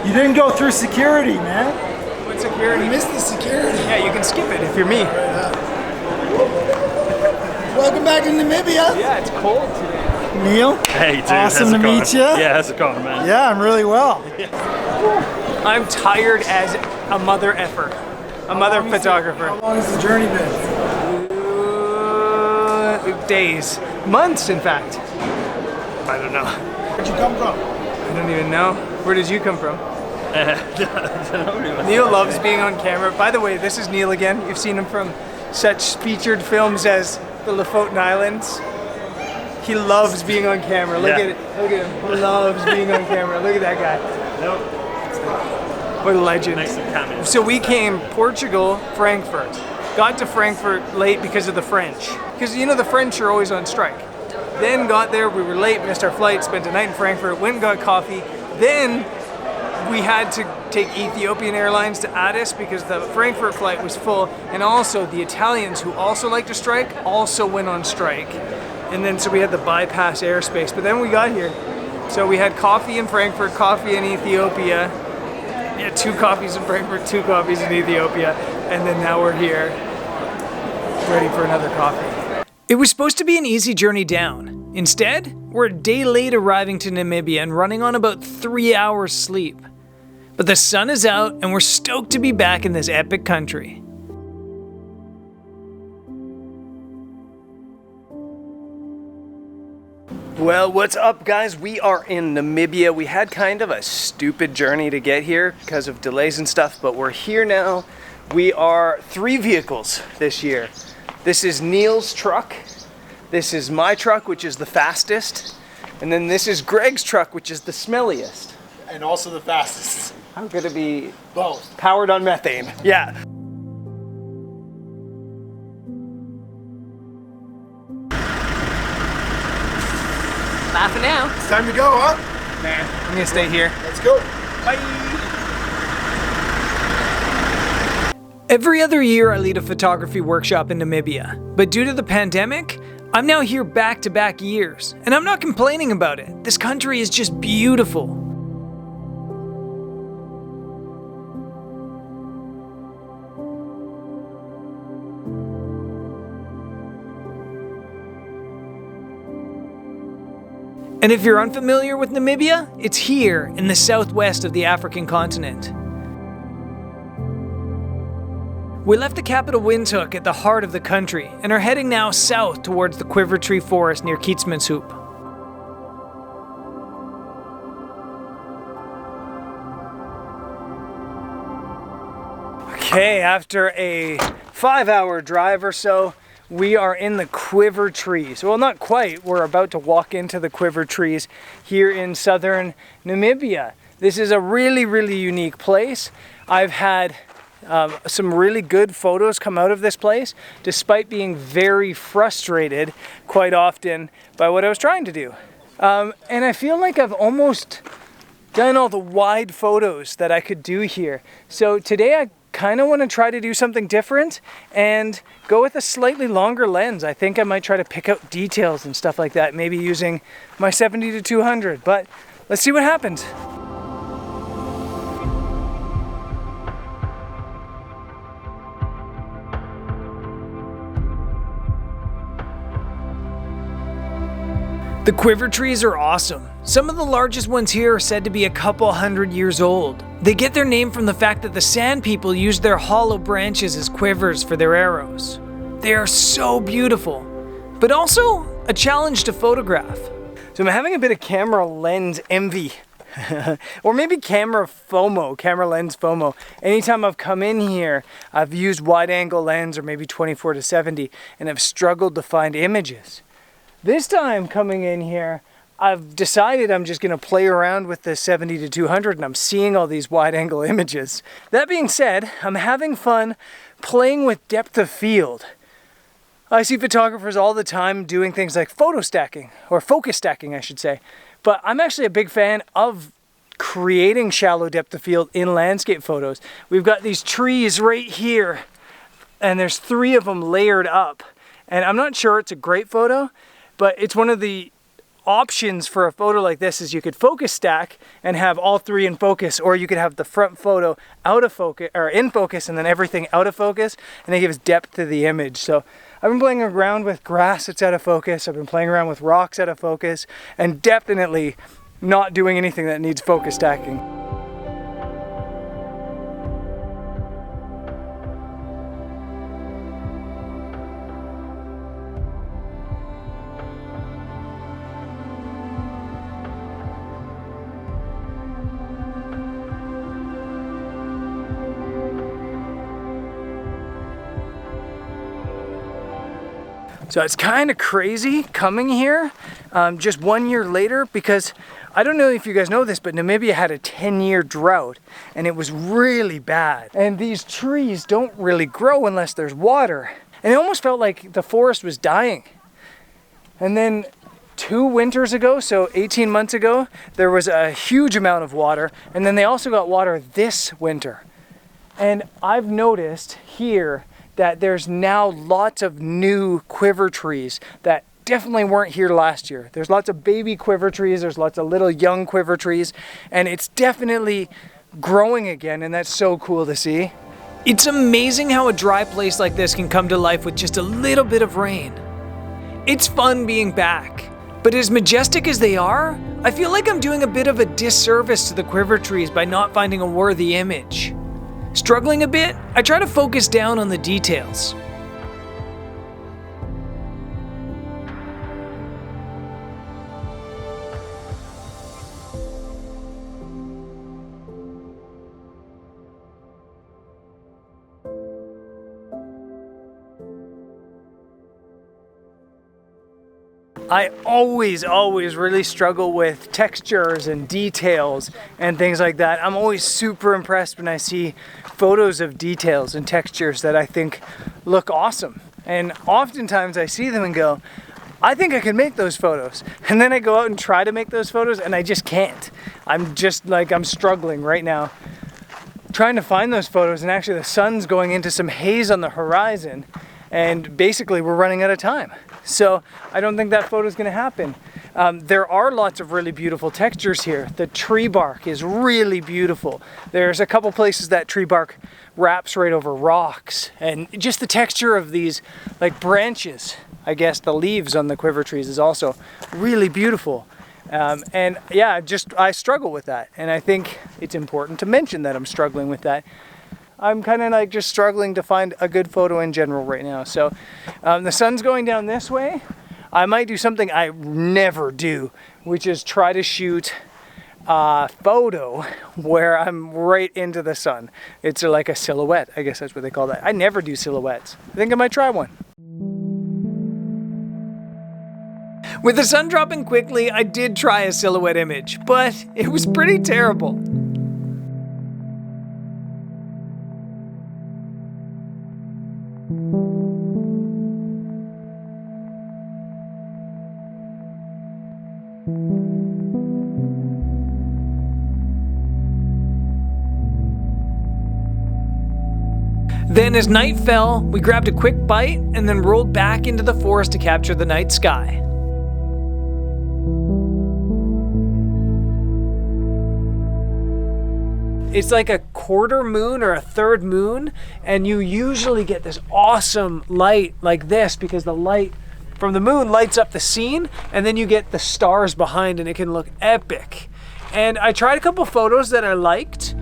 You didn't go through security, man. What security? You missed the security. Yeah, you can skip it if you're me. Welcome back to Namibia. Yeah, it's cold today. Neil. Hey, dude. Awesome to meet you. Yeah, how's it going, man? Yeah, I'm really well. I'm tired as a mother effer. A mother photographer. How long has the journey been? Days. Months, in fact. I don't know. Where'd you come from? I don't even know. Where did you come from? Neil loves being on camera. By the way, this is Neil again. You've seen him from such featured films as The Lofoten Islands. He loves being on camera. Look at it. Look at him. He loves being on camera. Look at that guy. Nope. What a legend. Nice and coming. So we came Portugal, Frankfurt. Got to Frankfurt late because of the French. Because you know the French are always on strike. Then got there, we were late, missed our flight, spent a night in Frankfurt, went and got coffee. Then we had to take Ethiopian Airlines to Addis because the Frankfurt flight was full. And also the Italians, who also like to strike, also went on strike. And then so we had to bypass airspace. But then we got here. So we had coffee in Frankfurt, coffee in Ethiopia. Yeah, 2 coffees in Frankfurt, 2 coffees in Ethiopia. And then now we're here, ready for another coffee. It was supposed to be an easy journey down. Instead, we're a day late arriving to Namibia and running on about 3 hours sleep. But the sun is out and we're stoked to be back in this epic country. Well, what's up, guys? We are in Namibia. We had kind of a stupid journey to get here because of delays and stuff, but we're here now. We are 3 vehicles this year. This is Neil's truck. This is my truck, which is the fastest. And then this is Greg's truck, which is the smelliest. And also the fastest. I'm gonna be Both. powered on methane. Yeah. Laughing now. It's time to go, huh? Nah, I'm gonna stay here. Let's go. Bye. Every other year I lead a photography workshop in Namibia, but due to the pandemic, I'm now here back-to-back years, and I'm not complaining about it. This country is just beautiful. And if you're unfamiliar with Namibia, it's here in the southwest of the African continent. We left the capital Windhoek at the heart of the country and are heading now south towards the Quiver tree forest near Kolmanskop. Okay, after a 5-hour drive or so, we are in the Quiver trees. Well, not quite. We're about to walk into the Quiver trees here in southern Namibia. This is a really, really unique place. I've had some really good photos come out of this place, despite being very frustrated quite often by what I was trying to do. And I feel like I've almost done all the wide photos that I could do here. So today I kind of want to try to do something different and go with a slightly longer lens. I think I might try to pick out details and stuff like that, maybe using my 70-200, but let's see what happens. The Quiver trees are awesome. Some of the largest ones here are said to be a couple hundred years old. They get their name from the fact that the Sand People used their hollow branches as quivers for their arrows. They are so beautiful, but also a challenge to photograph. So I'm having a bit of camera lens envy, or maybe camera lens FOMO. Anytime I've come in here, I've used wide angle lens or maybe 24-70 and I've struggled to find images. This time coming in here, I've decided I'm just going to play around with the 70-200 and I'm seeing all these wide angle images. That being said, I'm having fun playing with depth of field. I see photographers all the time doing things like photo stacking, or focus stacking I should say, but I'm actually a big fan of creating shallow depth of field in landscape photos. We've got these trees right here and there's 3 of them layered up, and I'm not sure it's a great photo, but it's one of the options for a photo like this is you could focus stack and have all three in focus, or you could have the front photo out of focus or in focus and then everything out of focus, and it gives depth to the image. So I've been playing around with grass that's out of focus, I've been playing around with rocks out of focus, and definitely not doing anything that needs focus stacking. So it's kind of crazy coming here just 1 year later, because I don't know if you guys know this, but Namibia had a 10-year drought and it was really bad. And these trees don't really grow unless there's water. And it almost felt like the forest was dying. And then 2 winters ago, so 18 months ago, there was a huge amount of water. And then they also got water this winter. And I've noticed here that there's now lots of new quiver trees that definitely weren't here last year. There's lots of baby quiver trees, there's lots of little young quiver trees, and it's definitely growing again, and that's so cool to see. It's amazing how a dry place like this can come to life with just a little bit of rain. It's fun being back, but as majestic as they are, I feel like I'm doing a bit of a disservice to the quiver trees by not finding a worthy image. Struggling a bit, I try to focus down on the details. I always really struggle with textures and details and things like that. I'm always super impressed when I see photos of details and textures that I think look awesome. And oftentimes I see them and go, I think I can make those photos. And then I go out and try to make those photos and I just can't. I'm struggling right now trying to find those photos, and actually the sun's going into some haze on the horizon and basically we're running out of time. So I don't think that photo is going to happen. There are lots of really beautiful textures here. The tree bark is really beautiful. There's a couple places that tree bark wraps right over rocks, and just the texture of these like branches, I guess the leaves on the quiver trees is also really beautiful. And yeah, I struggle with that, and I think it's important to mention that I'm struggling with that. I'm kind of like just struggling to find a good photo in general right now. So the sun's going down this way. I might do something I never do, which is try to shoot a photo where I'm right into the sun. It's like a silhouette, I guess that's what they call that. I never do silhouettes. I think I might try one. With the sun dropping quickly, I did try a silhouette image, but it was pretty terrible. Then as night fell, we grabbed a quick bite and then rolled back into the forest to capture the night sky. It's like a quarter moon or a third moon, and you usually get this awesome light like this because the light from the moon lights up the scene, and then you get the stars behind and it can look epic. And I tried a couple photos that I liked.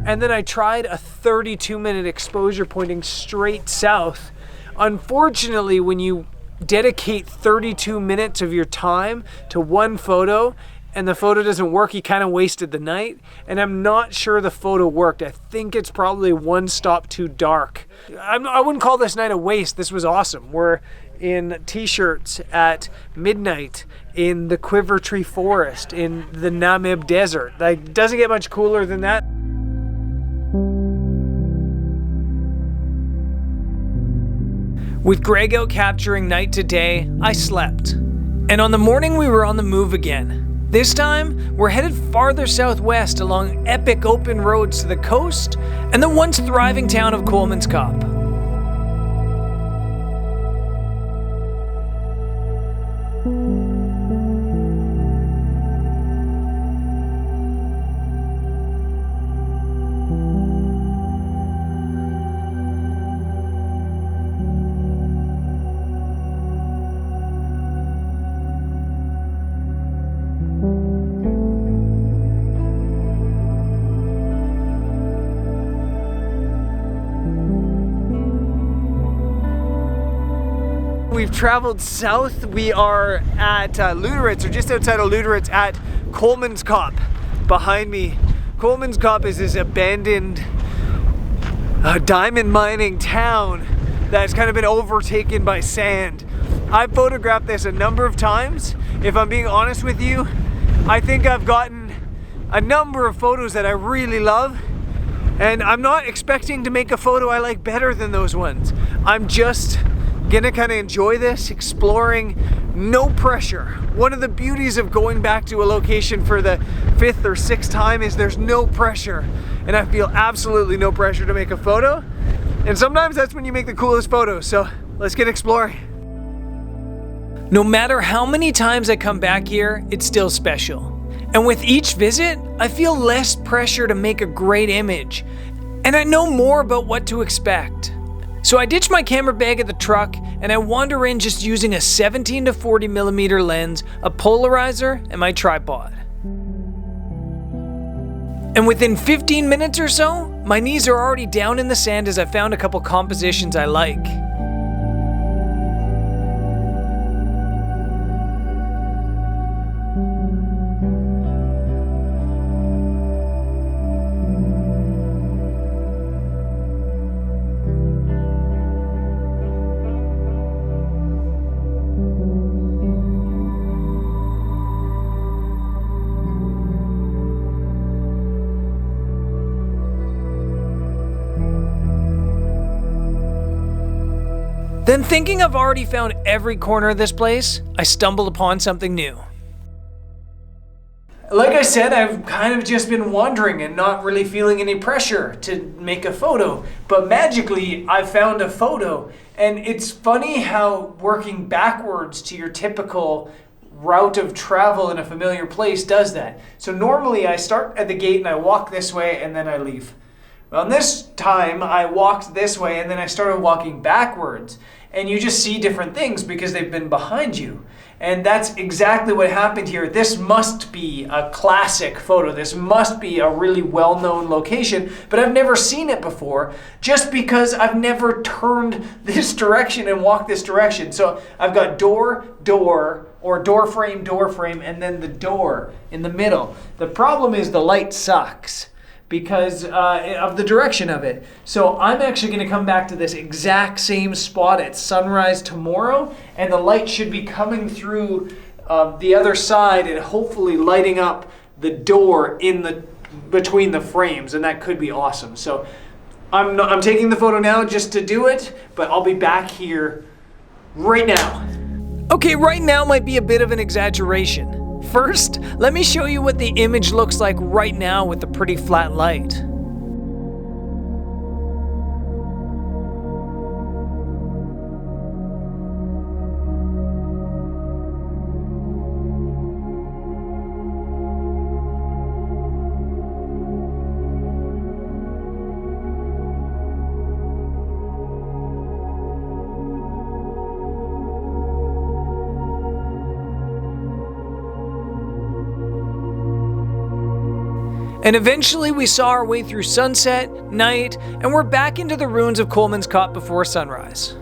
And then I tried a 32-minute exposure pointing straight south. Unfortunately, when you dedicate 32 minutes of your time to one photo and the photo doesn't work, you kind of wasted the night. And I'm not sure the photo worked. I think it's probably one stop too dark. I wouldn't call this night a waste. This was awesome. We're in t-shirts at midnight in the Quiver Tree Forest in the Namib Desert. Like, doesn't get much cooler than that. With Greg out capturing night to day, I slept. And on the morning we were on the move again. This time, we're headed farther southwest along epic open roads to the coast and the once thriving town of Kolmanskop. We've traveled south. We are at Luderitz, or just outside of Luderitz at Kolmanskop. Behind me, Kolmanskop is this abandoned diamond mining town that's kind of been overtaken by sand. I've photographed this a number of times. If I'm being honest with you, I think I've gotten a number of photos that I really love, and I'm not expecting to make a photo I like better than those ones. I'm just gonna kind of enjoy this, exploring, no pressure. One of the beauties of going back to a location for the 5th or 6th time is there's no pressure, and I feel absolutely no pressure to make a photo, and sometimes that's when you make the coolest photos. So let's get exploring. No matter how many times I come back here, it's still special, and with each visit I feel less pressure to make a great image, and I know more about what to expect. So I ditch my camera bag at the truck and I wander in just using a 17 to 40 millimeter lens, a polarizer, and my tripod. And within 15 minutes or so, my knees are already down in the sand as I found a couple compositions I like. Then, thinking I've already found every corner of this place, I stumbled upon something new. Like I said, I've kind of just been wandering and not really feeling any pressure to make a photo, but magically I found a photo. And it's funny how working backwards to your typical route of travel in a familiar place does that. So normally I start at the gate and I walk this way and then I leave. Well, this time I walked this way and then I started walking backwards, and you just see different things because they've been behind you. And that's exactly what happened here. This must be a classic photo. This must be a really well-known location, but I've never seen it before just because I've never turned this direction and walked this direction. So I've got door, or door frame, and then the door in the middle. The problem is the light sucks because of the direction of it. So I'm actually going to come back to this exact same spot at sunrise tomorrow, and the light should be coming through the other side and hopefully lighting up the door in between the frames, and that could be awesome. So I'm taking the photo now just to do it, but I'll be back here right now. Okay, right now might be a bit of an exaggeration. First, let me show you what the image looks like right now with the pretty flat light. And eventually we saw our way through sunset, night, and we're back into the ruins of Kolmanskop before sunrise.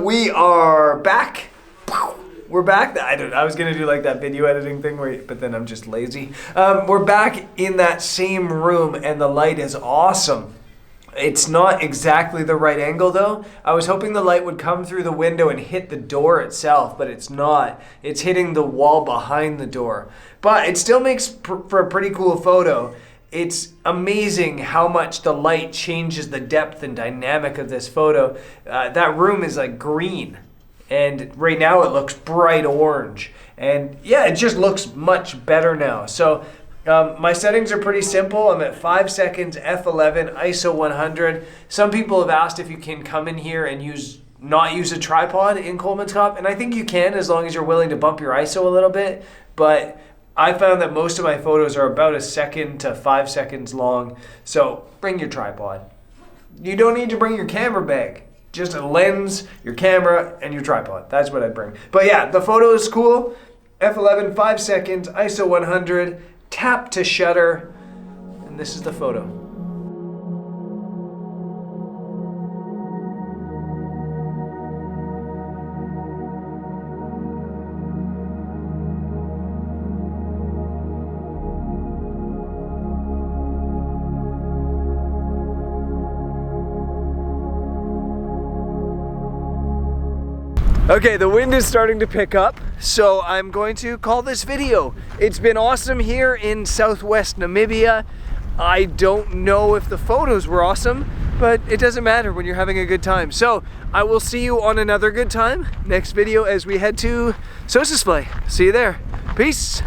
We are back. We're back. I was gonna do like that video editing thing, but then I'm just lazy. We're back in that same room, and the light is awesome. It's not exactly the right angle though. I was hoping the light would come through the window and hit the door itself, but it's not. It's hitting the wall behind the door. But it still makes for a pretty cool photo. It's amazing how much the light changes the depth and dynamic of this photo. That room is like green, and right now it looks bright orange. And yeah, it just looks much better now. So my settings are pretty simple. I'm at 5 seconds, f11, ISO 100. Some people have asked if you can come in here and not use a tripod in Kolmanskop, and I think you can as long as you're willing to bump your ISO a little bit. But I found that most of my photos are about 1 second to 5 seconds long, so bring your tripod. You don't need to bring your camera bag. Just a lens, your camera, and your tripod. That's what I bring. But yeah, the photo is cool. f11, 5 seconds, ISO 100. Tap to shutter, and this is the photo. Okay, the wind is starting to pick up, so I'm going to call this video. It's been awesome here in southwest Namibia. I don't know if the photos were awesome, but it doesn't matter when you're having a good time. So I will see you on another good time next video as we head to Sossusvlei. See you there. Peace.